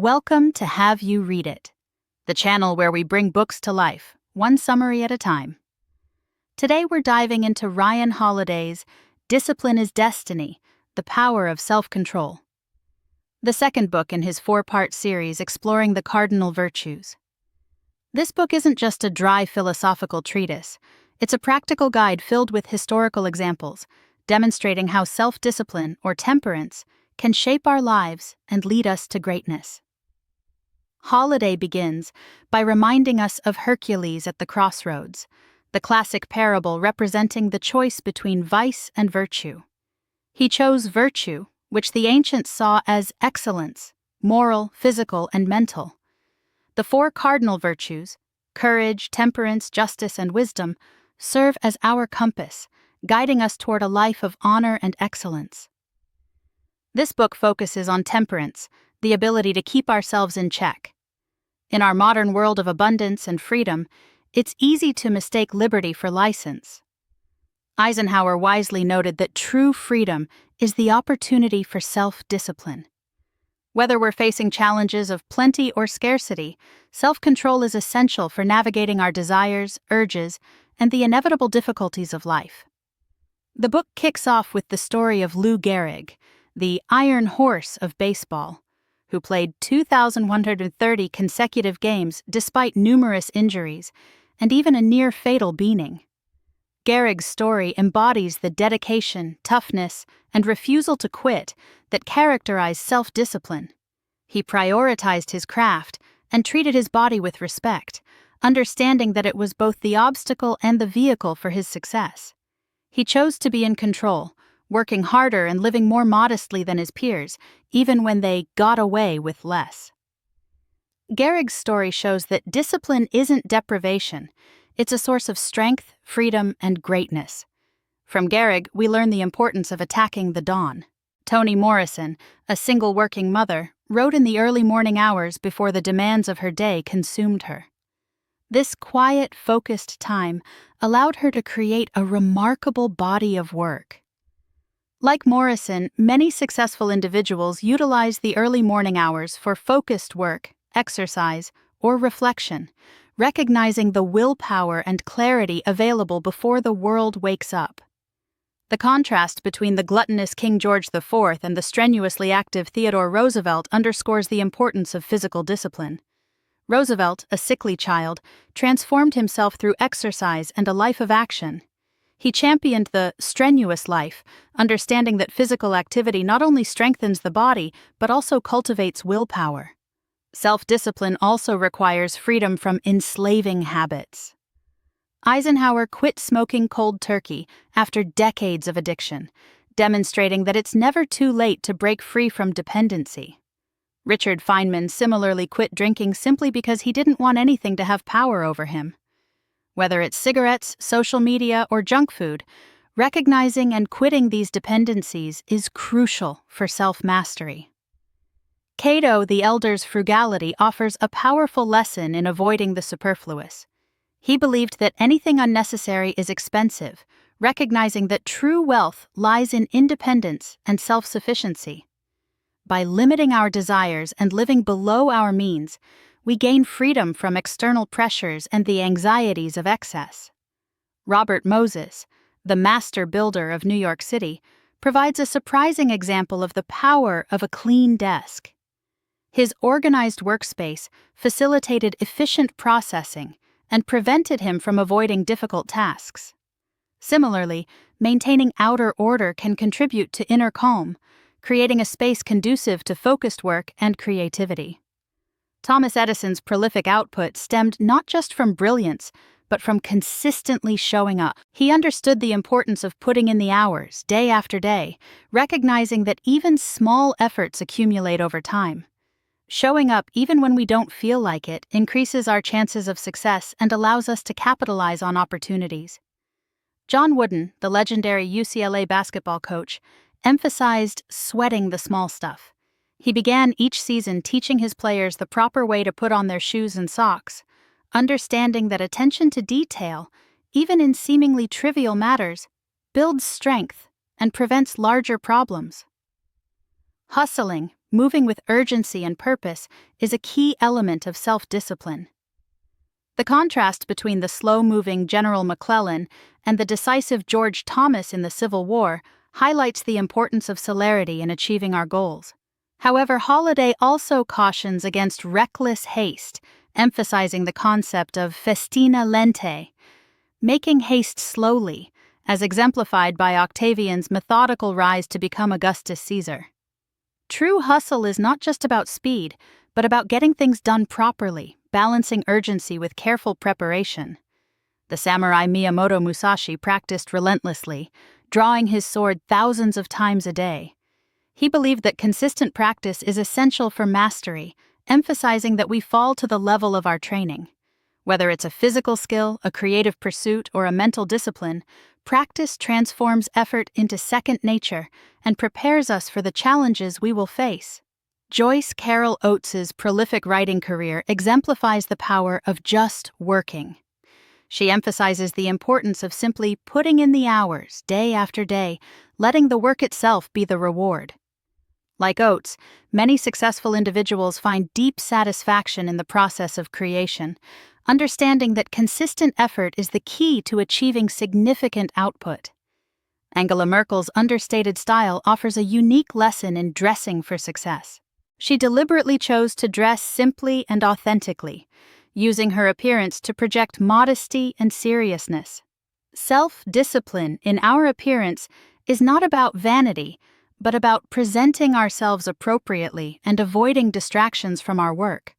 Welcome to Have You Read It, the channel where we bring books to life, one summary at a time. Today we're diving into Ryan Holiday's Discipline is Destiny, The Power of Self-Control, the second book in his four-part series exploring the cardinal virtues. This book isn't just a dry philosophical treatise, it's a practical guide filled with historical examples, demonstrating how self-discipline, or temperance, can shape our lives and lead us to greatness. Holiday begins by reminding us of Hercules at the crossroads, the classic parable representing the choice between vice and virtue. He chose virtue, which the ancients saw as excellence, moral, physical, and mental. The four cardinal virtues, courage, temperance, justice, and wisdom, serve as our compass, guiding us toward a life of honor and excellence. This book focuses on temperance, the ability to keep ourselves in check. In our modern world of abundance and freedom, it's easy to mistake liberty for license. Eisenhower wisely noted that true freedom is the opportunity for self-discipline. Whether we're facing challenges of plenty or scarcity, self-control is essential for navigating our desires, urges, and the inevitable difficulties of life. The book kicks off with the story of Lou Gehrig, the Iron Horse of baseball, who played 2,130 consecutive games despite numerous injuries and even a near-fatal beaning. Gehrig's story embodies the dedication, toughness, and refusal to quit that characterize self-discipline. He prioritized his craft and treated his body with respect, understanding that it was both the obstacle and the vehicle for his success. He chose to be in control, working harder and living more modestly than his peers, even when they got away with less. Gehrig's story shows that discipline isn't deprivation, it's a source of strength, freedom, and greatness. From Gehrig, we learn the importance of attacking the dawn. Toni Morrison, a single working mother, wrote in the early morning hours before the demands of her day consumed her. This quiet, focused time allowed her to create a remarkable body of work. Like Morrison, many successful individuals utilize the early morning hours for focused work, exercise, or reflection, recognizing the willpower and clarity available before the world wakes up. The contrast between the gluttonous King George IV and the strenuously active Theodore Roosevelt underscores the importance of physical discipline. Roosevelt, a sickly child, transformed himself through exercise and a life of action. He championed the strenuous life, understanding that physical activity not only strengthens the body, but also cultivates willpower. Self-discipline also requires freedom from enslaving habits. Eisenhower quit smoking cold turkey after decades of addiction, demonstrating that it's never too late to break free from dependency. Richard Feynman similarly quit drinking simply because he didn't want anything to have power over him. Whether it's cigarettes, social media, or junk food, recognizing and quitting these dependencies is crucial for self-mastery. Cato the Elder's frugality offers a powerful lesson in avoiding the superfluous. He believed that anything unnecessary is expensive, recognizing that true wealth lies in independence and self-sufficiency. By limiting our desires and living below our means, we gain freedom from external pressures and the anxieties of excess. Robert Moses, the master builder of New York City, provides a surprising example of the power of a clean desk. His organized workspace facilitated efficient processing and prevented him from avoiding difficult tasks. Similarly, maintaining outer order can contribute to inner calm, creating a space conducive to focused work and creativity. Thomas Edison's prolific output stemmed not just from brilliance, but from consistently showing up. He understood the importance of putting in the hours, day after day, recognizing that even small efforts accumulate over time. Showing up even when we don't feel like it increases our chances of success and allows us to capitalize on opportunities. John Wooden, the legendary UCLA basketball coach, emphasized sweating the small stuff. He began each season teaching his players the proper way to put on their shoes and socks, understanding that attention to detail, even in seemingly trivial matters, builds strength and prevents larger problems. Hustling, moving with urgency and purpose, is a key element of self-discipline. The contrast between the slow-moving General McClellan and the decisive George Thomas in the Civil War highlights the importance of celerity in achieving our goals. However, Holiday also cautions against reckless haste, emphasizing the concept of festina lente, making haste slowly, as exemplified by Octavian's methodical rise to become Augustus Caesar. True hustle is not just about speed, but about getting things done properly, balancing urgency with careful preparation. The samurai Miyamoto Musashi practiced relentlessly, drawing his sword thousands of times a day. He believed that consistent practice is essential for mastery, emphasizing that we fall to the level of our training. Whether it's a physical skill, a creative pursuit, or a mental discipline, practice transforms effort into second nature and prepares us for the challenges we will face. Joyce Carol Oates's prolific writing career exemplifies the power of just working. She emphasizes the importance of simply putting in the hours, day after day, letting the work itself be the reward. Like Oates, many successful individuals find deep satisfaction in the process of creation, understanding that consistent effort is the key to achieving significant output. Angela Merkel's understated style offers a unique lesson in dressing for success. She deliberately chose to dress simply and authentically, using her appearance to project modesty and seriousness. Self-discipline in our appearance is not about vanity, but about presenting ourselves appropriately and avoiding distractions from our work.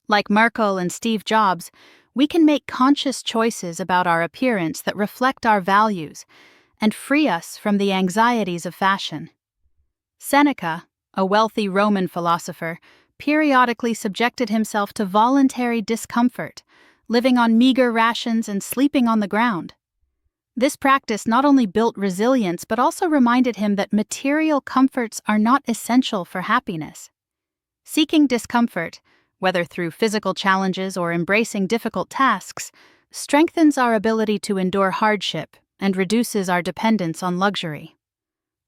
Like Merkel and Steve Jobs, we can make conscious choices about our appearance that reflect our values and free us from the anxieties of fashion. Seneca, a wealthy Roman philosopher, periodically subjected himself to voluntary discomfort, living on meager rations and sleeping on the ground. This practice not only built resilience but also reminded him that material comforts are not essential for happiness. Seeking discomfort, whether through physical challenges or embracing difficult tasks, strengthens our ability to endure hardship and reduces our dependence on luxury.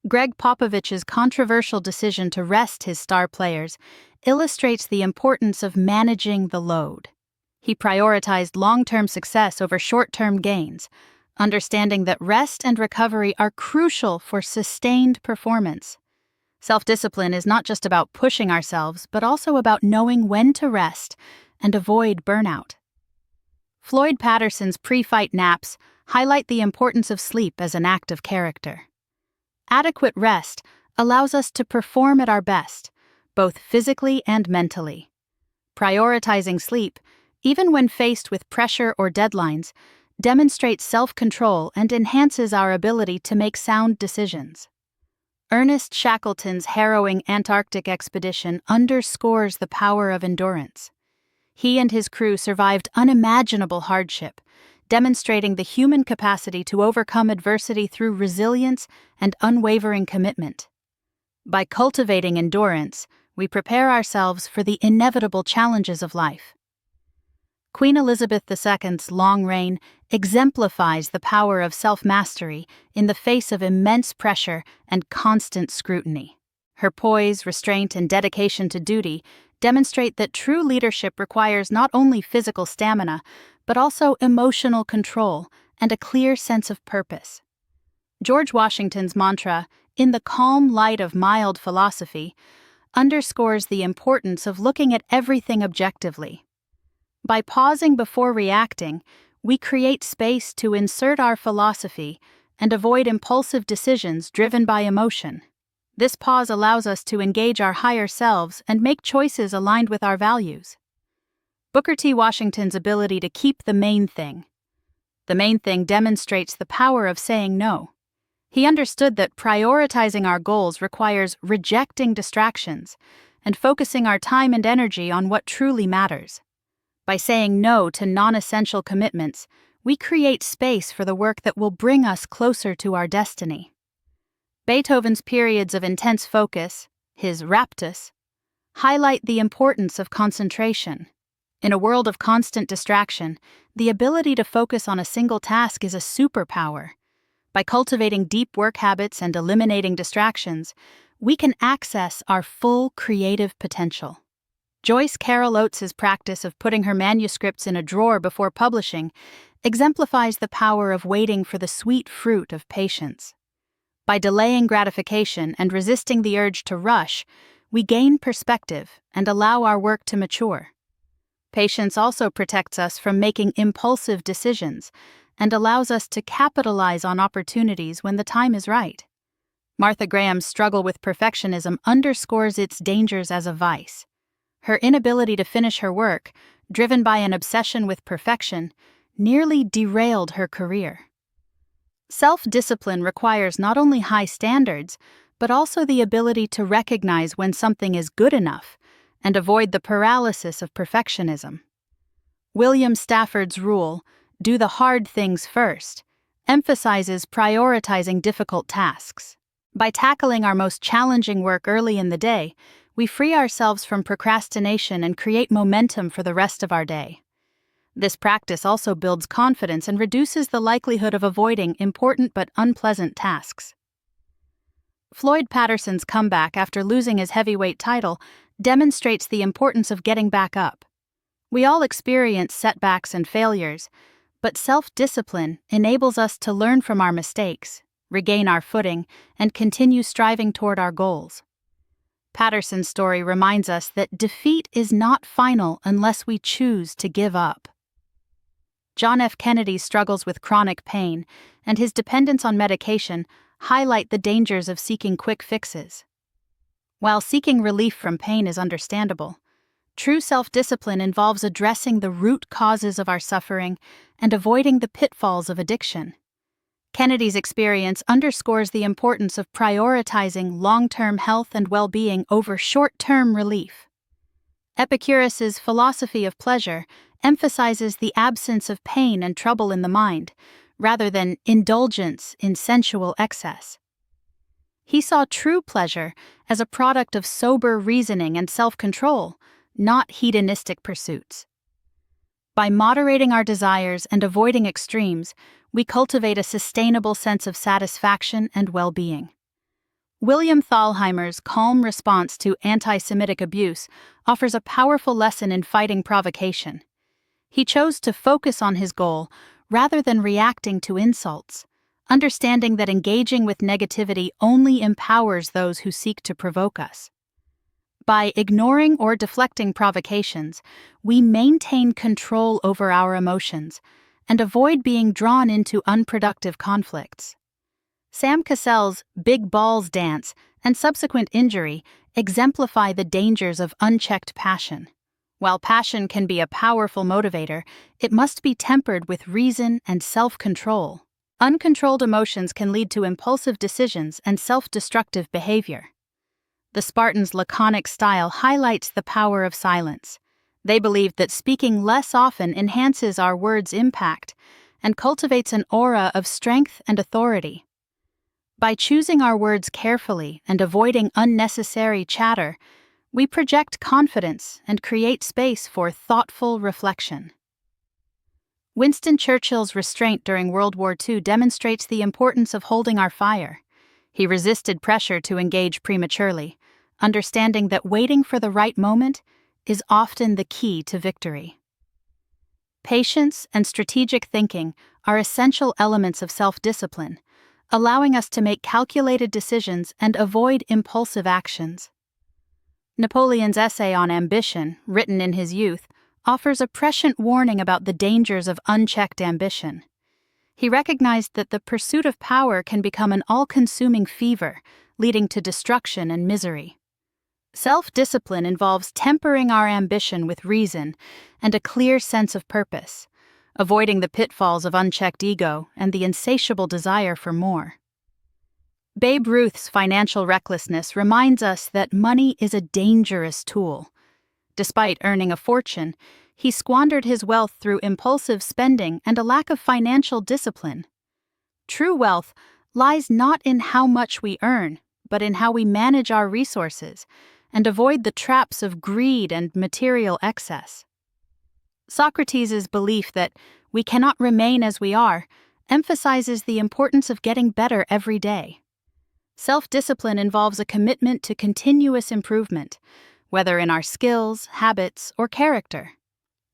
Greg Popovich's controversial decision to rest his star players illustrates the importance of managing the load. He prioritized long-term success over short-term gains, understanding that rest and recovery are crucial for sustained performance. Self-discipline is not just about pushing ourselves, but also about knowing when to rest and avoid burnout. Floyd Patterson's pre-fight naps highlight the importance of sleep as an act of character. Adequate rest allows us to perform at our best, both physically and mentally. Prioritizing sleep, even when faced with pressure or deadlines, demonstrates self-control and enhances our ability to make sound decisions. Ernest Shackleton's harrowing Antarctic expedition underscores the power of endurance. He and his crew survived unimaginable hardship, demonstrating the human capacity to overcome adversity through resilience and unwavering commitment. By cultivating endurance, we prepare ourselves for the inevitable challenges of life. Queen Elizabeth II's long reign exemplifies the power of self-mastery in the face of immense pressure and constant scrutiny. Her poise, restraint, and dedication to duty demonstrate that true leadership requires not only physical stamina, but also emotional control and a clear sense of purpose. George Washington's mantra, "In the calm light of mild philosophy," underscores the importance of looking at everything objectively. By pausing before reacting, we create space to insert our philosophy and avoid impulsive decisions driven by emotion. This pause allows us to engage our higher selves and make choices aligned with our values. Booker T. Washington's ability to keep the main thing. The main thing demonstrates the power of saying no. He understood that prioritizing our goals requires rejecting distractions and focusing our time and energy on what truly matters. By saying no to non-essential commitments, we create space for the work that will bring us closer to our destiny. Beethoven's periods of intense focus, his raptus, highlight the importance of concentration. In a world of constant distraction, the ability to focus on a single task is a superpower. By cultivating deep work habits and eliminating distractions, we can access our full creative potential. Joyce Carol Oates's practice of putting her manuscripts in a drawer before publishing exemplifies the power of waiting for the sweet fruit of patience. By delaying gratification and resisting the urge to rush, we gain perspective and allow our work to mature. Patience also protects us from making impulsive decisions and allows us to capitalize on opportunities when the time is right. Martha Graham's struggle with perfectionism underscores its dangers as a vice. Her inability to finish her work, driven by an obsession with perfection, nearly derailed her career. Self-discipline requires not only high standards, but also the ability to recognize when something is good enough and avoid the paralysis of perfectionism. William Stafford's rule, "Do the hard things first," emphasizes prioritizing difficult tasks. By tackling our most challenging work early in the day, we free ourselves from procrastination and create momentum for the rest of our day. This practice also builds confidence and reduces the likelihood of avoiding important but unpleasant tasks. Floyd Patterson's comeback after losing his heavyweight title demonstrates the importance of getting back up. We all experience setbacks and failures, but self-discipline enables us to learn from our mistakes, regain our footing, and continue striving toward our goals. Patterson's story reminds us that defeat is not final unless we choose to give up. John F. Kennedy's struggles with chronic pain and his dependence on medication highlight the dangers of seeking quick fixes. While seeking relief from pain is understandable, true self-discipline involves addressing the root causes of our suffering and avoiding the pitfalls of addiction. Kennedy's experience underscores the importance of prioritizing long-term health and well-being over short-term relief. Epicurus's philosophy of pleasure emphasizes the absence of pain and trouble in the mind, rather than indulgence in sensual excess. He saw true pleasure as a product of sober reasoning and self-control, not hedonistic pursuits. By moderating our desires and avoiding extremes, we cultivate a sustainable sense of satisfaction and well-being. William Thalheimer's calm response to anti-Semitic abuse offers a powerful lesson in fighting provocation. He chose to focus on his goal rather than reacting to insults, understanding that engaging with negativity only empowers those who seek to provoke us. By ignoring or deflecting provocations, we maintain control over our emotions and avoid being drawn into unproductive conflicts. Sam Cassell's Big Balls dance and subsequent injury exemplify the dangers of unchecked passion. While passion can be a powerful motivator, it must be tempered with reason and self-control. Uncontrolled emotions can lead to impulsive decisions and self-destructive behavior. The Spartans' laconic style highlights the power of silence. They believed that speaking less often enhances our words' impact and cultivates an aura of strength and authority. By choosing our words carefully and avoiding unnecessary chatter, we project confidence and create space for thoughtful reflection. Winston Churchill's restraint during World War II demonstrates the importance of holding our fire. He resisted pressure to engage prematurely, understanding that waiting for the right moment is often the key to victory. Patience and strategic thinking are essential elements of self-discipline, allowing us to make calculated decisions and avoid impulsive actions. Napoleon's essay on ambition, written in his youth, offers a prescient warning about the dangers of unchecked ambition. He recognized that the pursuit of power can become an all-consuming fever, leading to destruction and misery. Self-discipline involves tempering our ambition with reason and a clear sense of purpose, avoiding the pitfalls of unchecked ego and the insatiable desire for more. Babe Ruth's financial recklessness reminds us that money is a dangerous tool. Despite earning a fortune, he squandered his wealth through impulsive spending and a lack of financial discipline. True wealth lies not in how much we earn, but in how we manage our resources and avoid the traps of greed and material excess. Socrates' belief that we cannot remain as we are emphasizes the importance of getting better every day. Self-discipline involves a commitment to continuous improvement, whether in our skills, habits, or character.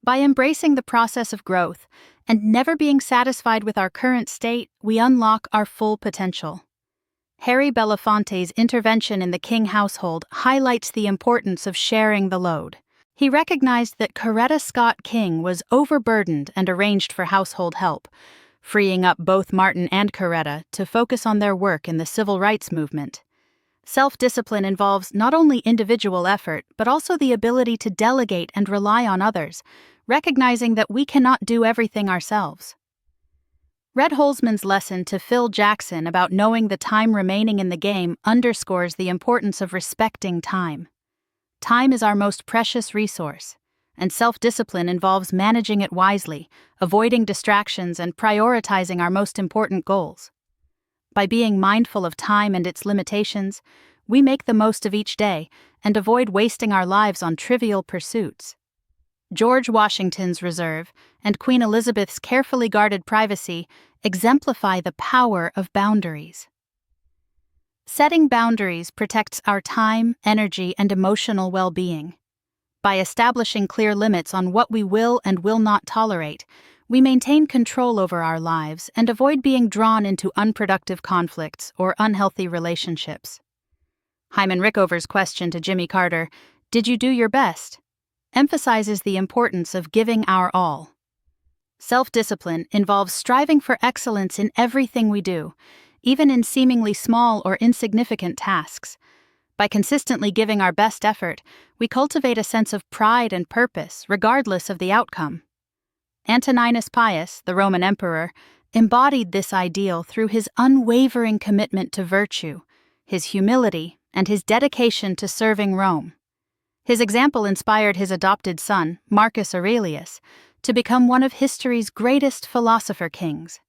By embracing the process of growth and never being satisfied with our current state, we unlock our full potential. Harry Belafonte's intervention in the King household highlights the importance of sharing the load. He recognized that Coretta Scott King was overburdened and arranged for household help, freeing up both Martin and Coretta to focus on their work in the civil rights movement. Self-discipline involves not only individual effort, but also the ability to delegate and rely on others, recognizing that we cannot do everything ourselves. Red Holzman's lesson to Phil Jackson about knowing the time remaining in the game underscores the importance of respecting time. Time is our most precious resource, and self-discipline involves managing it wisely, avoiding distractions, and prioritizing our most important goals. By being mindful of time and its limitations, we make the most of each day and avoid wasting our lives on trivial pursuits. George Washington's reserve and Queen Elizabeth's carefully guarded privacy exemplify the power of boundaries. Setting boundaries protects our time, energy, and emotional well-being. By establishing clear limits on what we will and will not tolerate, we maintain control over our lives and avoid being drawn into unproductive conflicts or unhealthy relationships. Hyman Rickover's question to Jimmy Carter, "Did you do your best?" emphasizes the importance of giving our all. Self-discipline involves striving for excellence in everything we do, even in seemingly small or insignificant tasks. By consistently giving our best effort, we cultivate a sense of pride and purpose, regardless of the outcome. Antoninus Pius, the Roman emperor, embodied this ideal through his unwavering commitment to virtue, his humility, and his dedication to serving Rome. His example inspired his adopted son, Marcus Aurelius, to become one of history's greatest philosopher kings.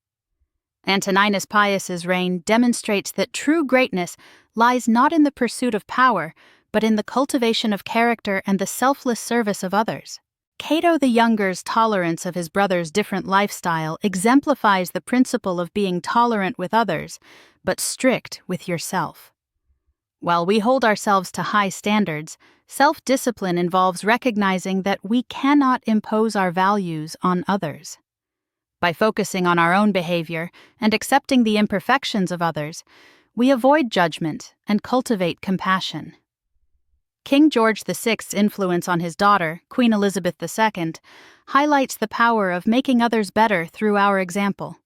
Antoninus Pius's reign demonstrates that true greatness lies not in the pursuit of power, but in the cultivation of character and the selfless service of others. Cato the Younger's tolerance of his brother's different lifestyle exemplifies the principle of being tolerant with others, but strict with yourself. While we hold ourselves to high standards, self-discipline involves recognizing that we cannot impose our values on others. By focusing on our own behavior and accepting the imperfections of others, we avoid judgment and cultivate compassion. King George VI's influence on his daughter, Queen Elizabeth II, highlights the power of making others better through our example.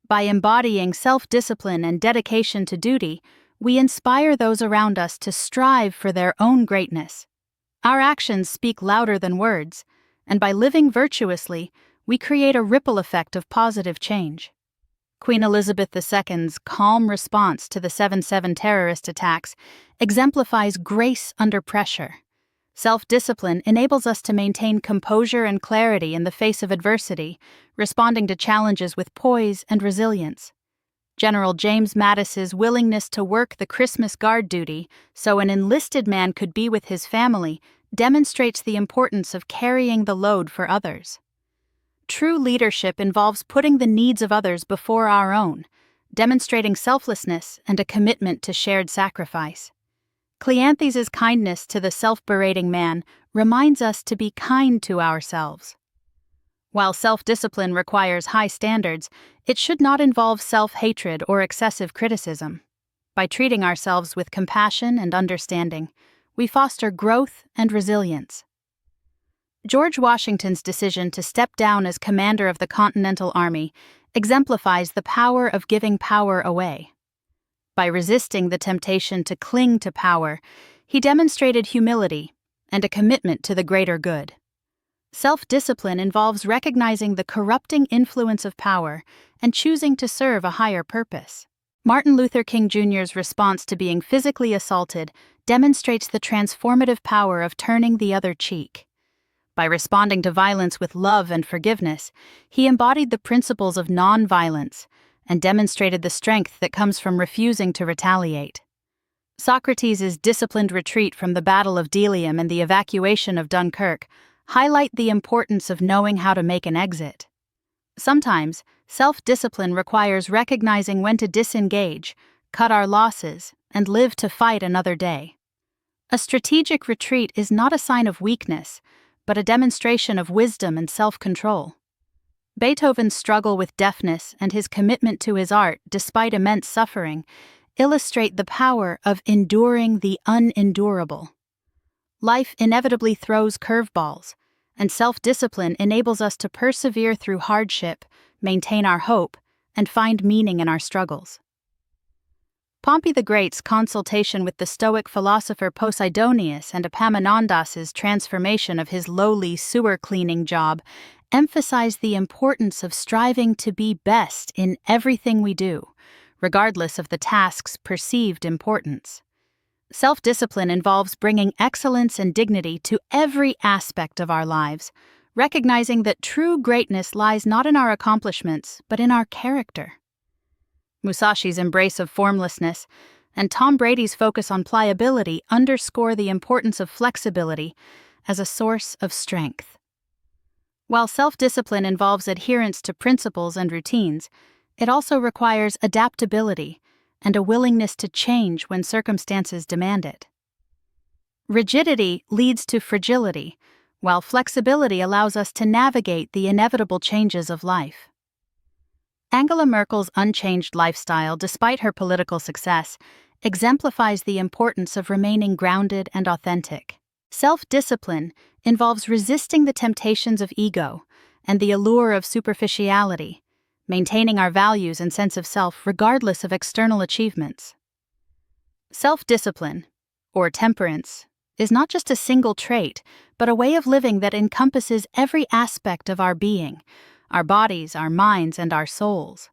By embodying self-discipline and dedication to duty, we inspire those around us to strive for their own greatness. Our actions speak louder than words, and by living virtuously, we create a ripple effect of positive change. Queen Elizabeth II's calm response to the 7/7 terrorist attacks exemplifies grace under pressure. Self-discipline enables us to maintain composure and clarity in the face of adversity, responding to challenges with poise and resilience. General James Mattis's willingness to work the Christmas guard duty so an enlisted man could be with his family demonstrates the importance of carrying the load for others. True leadership involves putting the needs of others before our own, demonstrating selflessness and a commitment to shared sacrifice. Cleanthes' kindness to the self-berating man reminds us to be kind to ourselves. While self-discipline requires high standards, it should not involve self-hatred or excessive criticism. By treating ourselves with compassion and understanding, we foster growth and resilience. George Washington's decision to step down as commander of the Continental Army exemplifies the power of giving power away. By resisting the temptation to cling to power, he demonstrated humility and a commitment to the greater good. Self-discipline involves recognizing the corrupting influence of power and choosing to serve a higher purpose. Martin Luther King Jr.'s response to being physically assaulted demonstrates the transformative power of turning the other cheek. By responding to violence with love and forgiveness, he embodied the principles of nonviolence and demonstrated the strength that comes from refusing to retaliate. Socrates' disciplined retreat from the Battle of Delium and the evacuation of Dunkirk highlight the importance of knowing how to make an exit. Sometimes, self-discipline requires recognizing when to disengage, cut our losses, and live to fight another day. A strategic retreat is not a sign of weakness, but a demonstration of wisdom and self-control. Beethoven's struggle with deafness and his commitment to his art despite immense suffering illustrate the power of enduring the unendurable. Life inevitably throws curveballs, and self-discipline enables us to persevere through hardship, maintain our hope, and find meaning in our struggles. Pompey the Great's consultation with the Stoic philosopher Posidonius and Epaminondas's transformation of his lowly sewer-cleaning job emphasize the importance of striving to be best in everything we do, regardless of the task's perceived importance. Self-discipline involves bringing excellence and dignity to every aspect of our lives, recognizing that true greatness lies not in our accomplishments, but in our character. Musashi's embrace of formlessness and Tom Brady's focus on pliability underscore the importance of flexibility as a source of strength. While self-discipline involves adherence to principles and routines, it also requires adaptability and a willingness to change when circumstances demand it. Rigidity leads to fragility, while flexibility allows us to navigate the inevitable changes of life. Angela Merkel's unchanged lifestyle, despite her political success, exemplifies the importance of remaining grounded and authentic. Self-discipline involves resisting the temptations of ego and the allure of superficiality, maintaining our values and sense of self regardless of external achievements. Self-discipline, or temperance, is not just a single trait, but a way of living that encompasses every aspect of our being, our bodies, our minds, and our souls.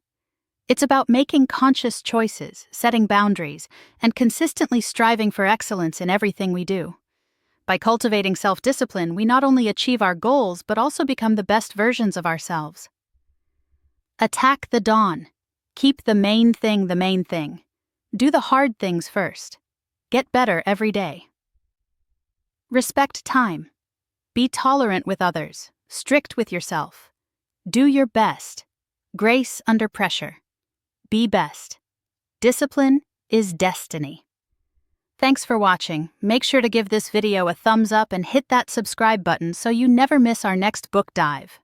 It's about making conscious choices, setting boundaries, and consistently striving for excellence in everything we do. By cultivating self-discipline, we not only achieve our goals, but also become the best versions of ourselves. Attack the dawn. Keep the main thing the main thing. Do the hard things first. Get better every day. Respect time. Be tolerant with others, strict with yourself. Do your best. Grace under pressure. Be best. Discipline is destiny. Thanks for watching. Make sure to give this video a thumbs up and hit that subscribe button so you never miss our next book dive.